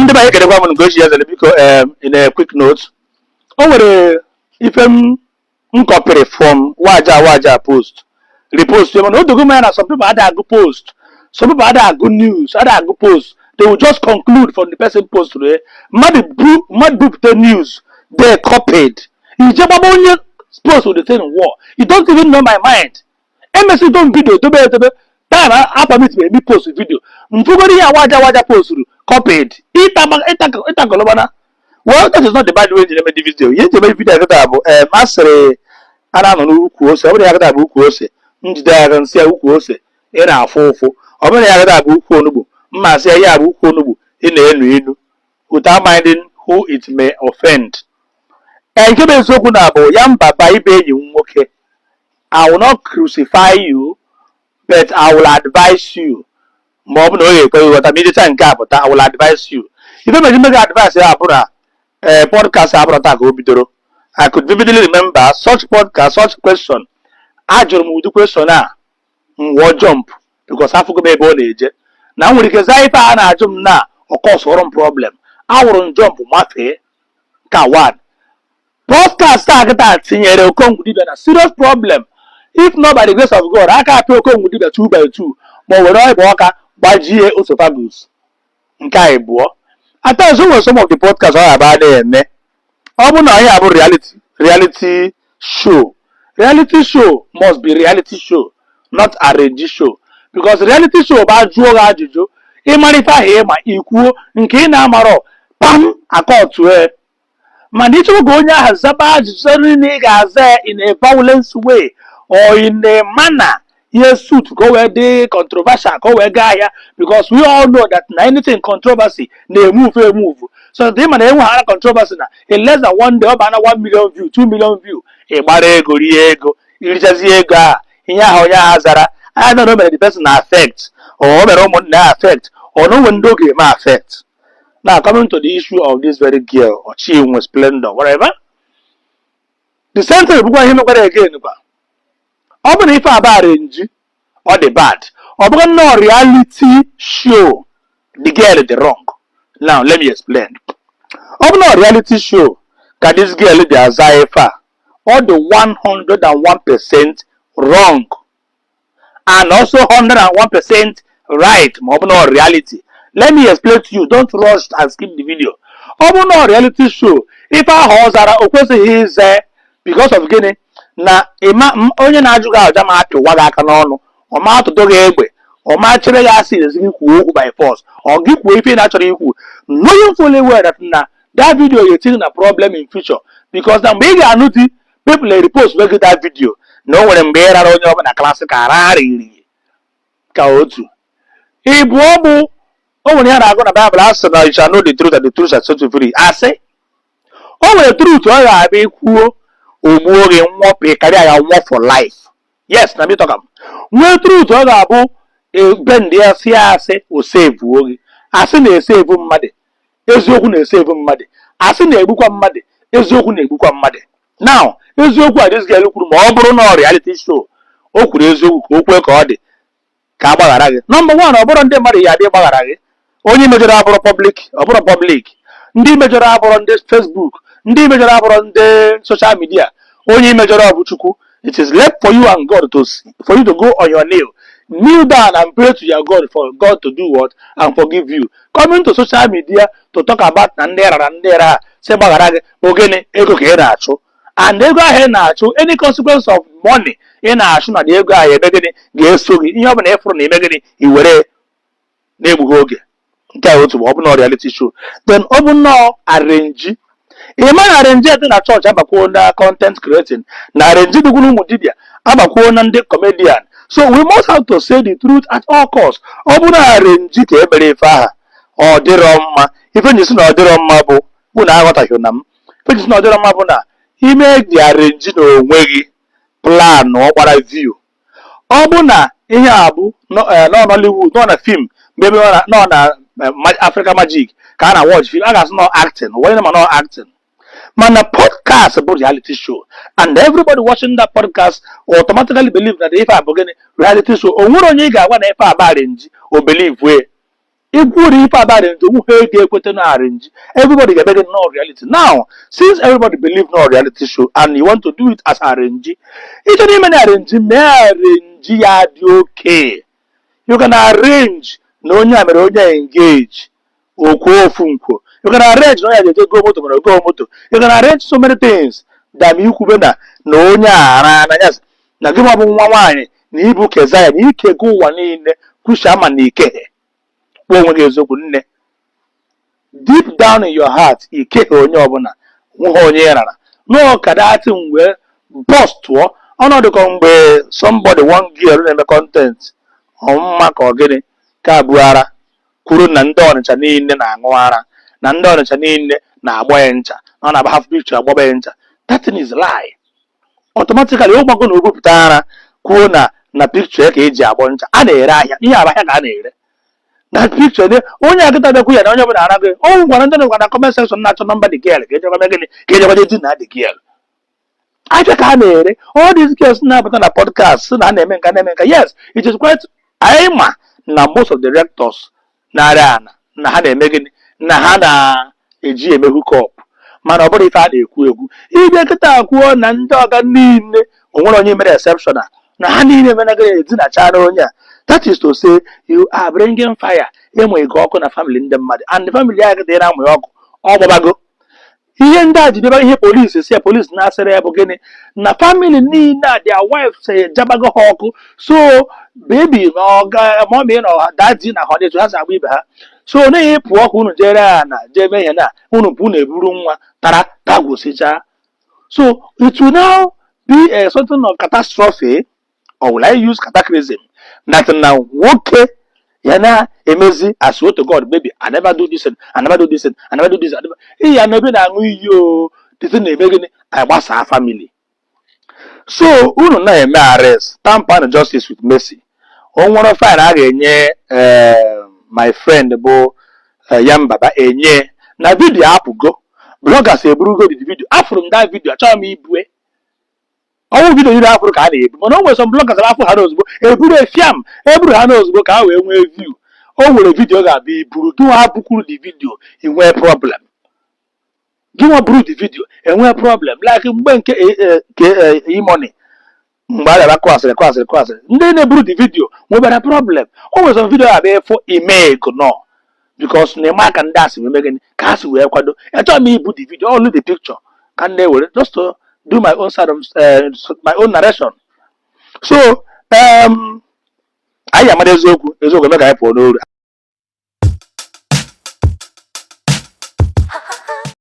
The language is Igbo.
ndị banye kedekwa m ngochi ya zere biko in a quick note. O nwere ife m copy from waja post repost you know the man some people had a good post, some people had a good news, had a good post. They will just conclude from the person post today. Mad book the news they copied. You just only post with the same war. You don't even know my mind. MSC don't video to be time I permit me post video. Mfugori ya waja post copied. Ita kolobana. Well, that is not the bad way to make the video. Yet the video that master ana no ukwu ose. Obi ya ga ukwu ose. Njide ya ga nsi ukwu ose. Ina afofo. Obi ya ga ukwu onugbu. Mma say ya ukwu onugbu. Ina enu without minding who it may offend. Nke be eziokwu na bụ ya mbaba ibe enyi nwoke. I will not crucify you, but I will advise you. Ma ọ bụ na o ga-ekwe ịghọta ma ijecha nke a pụta, I will advise you. Ife meji mmega advice ya abụrụ podcast abụrụ taa ka o bidoro. I could vividly remember such podcast, such question. Ajụrụ m ụdị question a mwụọ jump because afụgo m ebe ọ na-eje. Na nwere ike zaa ife a na-ajụ m na ọkọsọrọ m problem. Awụrụ m jump mafee ka one. Podcast a kịta tinyere Okongwu dibia na serious problem. If not by the grace of God, aka apịa Okongwu dibia 2 by 2 ma ọ were ọịbụ ọka gbajie esophagus nke a ịbụọ. At times when some of the podcasts ọ aba na-eme ọ bụ na anyị abụ reality show. Reality show must be reality show, not arrange show. Because reality show bụ ajụọ gị ajụjụ ịmara ife ahụ ịma ikwuo nke ị na-amarọ pam akọtue. Man, each of going has Zaba certainly in a violent way or in a manner. Yes, suit go where they controversial, go where guy because we all know that anything controversy they move. So they man have controversy now. In less than 1 day, about 1 million view, 2 million view. A barego, riego, irijaziega, hazara. I don't know whether the person affect or whether affect or no one dog may affect. Now, coming to the issue of this very girl, or she with splendor, whatever. The center of him again. Open if I arrange or the bad. Open no reality show. The girl is the wrong. Now, let me explain. Open no reality show. Can this girl be a Zaifa? Or the 101% wrong. And also 101% right. Open no reality. Let me explain to you. Don't rush and skip the video. Open no reality show. If I house are okay, he is there because of Guinea. Na onye na-ajụ gị aja ma apị waga aka n'ọnụ ọ ma atụtụ gị egbe ọ ma chere ya asị ezi gị kwuo okwu by force ọ gị kwuo ife na-achọrọ ikwu knowing fully well that na that video you think na problem in future because na mgbe ị ga-anụ di people repost make that video na o nwere mgbe ị rara onye ọbụla klasị ka ararịrị ka otu ịbụ ọ bụ o nwere ya na-agụ na Bible asị na you shall know the truth and the truth shall set you free asị o nwere truth ọ ga-abịa ikwuo ogbuo gị nwọpe karịa ya nwọ for life. Yes, na me talk am. Nwee truth ọ ga-abụ bend ya si asị o save gị. Asị na-esave mmadụ. Eziokwu na-esave mmadụ. Asị na-egbukwa mmadụ. Eziokwu na-egbukwa mmadụ. Now, eziokwu a this girl kwuru ma ọ bụrụ na reality show o kwuru eziokwu ka o kwee ka ọ dị ka agbaghara gị. Number 1 ọ bụrụ ndị mmadụ ya adị gbaghara gị. Onye mejọrọ abụrụ public. Ndị mejọrọ abụrụ ndị Facebook. Ndị mejọrọ abụrụ ndị social media. Onye mejọrọ ọbụ Chukwu. It is left for you and God for you to go on your kneel down and pray to your God for God to do what and forgive you. Coming to social media to talk about na ndị era say gbaghara gị ogene ego ka ị na-achụ and ego ahụ ị na-achụ any consequence of money ị na-achụ na ego ahụ ebe gịnị ga-eso gị ihe ọ bụla ịfụrụ na ime gịnị i were na-egbughị oge nke a otu ọ bụ na reality show then ọ bụ nnọọ arrange man arrange dị na church abakwuo na content creating na arrange dịgwuru ụmụ dibia abakwuo na ndị comedian. So we must have to say the truth at all costs. Ọ bụ na arrange ka ebere ife aha ọ dịrọ mma ife njisi na ọ dịrọ mma bụ na aghọtaghị na m ife njisi na ọ dịrọ mma bụ na ime dị arrange na onwe gị plan ọ gbara view. Ọ bụ na ihe a bụ nọ Nollywood nọ na film mgbe nọ na Africa Magic ka a na watch film a ga-asị nọ acting onye ma nọ acting. Man, a podcast about reality show, and everybody watching that podcast automatically believe that if I'm getting reality show, or what you got when if I arrange or believe where If if about it, who heard the equator arrange, everybody get better no reality. Now, since everybody believe no reality show and you want to do it as arrange, it don't even arrange okay. You can arrange no engage or funko. You can arrange no go moto. You can arrange so many things that you could no yes. Now give up one wine, ni book Kezaya, ni ke go one in Kushama Nike. Deep down in your heart, you kick on your bona. No cadating where bust to another combe somebody one gear in the content. Mark or getting Cabuara, Kurun Nandon Chanin and Anguara, Nandon Chanin, Nabuencha, on a half picture of Bobencha. That thing is lie. Automatically, Omagon Uputara, Kuna, na picture, Kaja Boncha, Adera, Yabaka. That picture, only I get the queer, oh, one of comment section, not number the girl, get what they did not the girl. I can't all these girls now on a podcast, yes, it is quite. I'm now most of the rectors, Narana, Nahana Megan, Nahana, a GM hook up. Man, nobody had a queue. If you get a quo, and dog and mean, or one on your exception. Nahani never did a child. That is to say, you are bringing fire. You may go on a family in the mud, and the family are there. All Babago. He and that, you never hear police, say police, Nasser Abogene. Na family need not their wife say Jabago Hoku. So, baby, or mommy, or daddy, or honey to answer with her. So, they walk on Jerana, Jemena, Unupune, Buruma, Tara, Tagu Sija. So, it will now be a sort of catastrophe, or will I use cataclysm? Nothing now, okay. Yana, amazing, I swear to God, baby, I never do this, and I never do this, and I never do this. I never know you. This is the I was our family. So, uno na eme arrest, tamper justice with mercy. On one of my friend, bo Yambaba, enye. Na video app go. Bloggers say, Brugo, the video. After that video, I tell me, all video you have for Kadi, but always some bloggers have Hanos, a Buru Fiam, every Hanos book our view. Oh, will a video that be Buru do have the video in where problem. Do a Buru the video and where problem, like in bank money. Mbala kwasa. Then a Buru the video, we got a problem. Always some video are there for email no. Because Nemak and Das we making castle where Quado. And tell me put the video, only the picture. Can they will just to do my own side of my own narration. So I am a Zoku, make I for no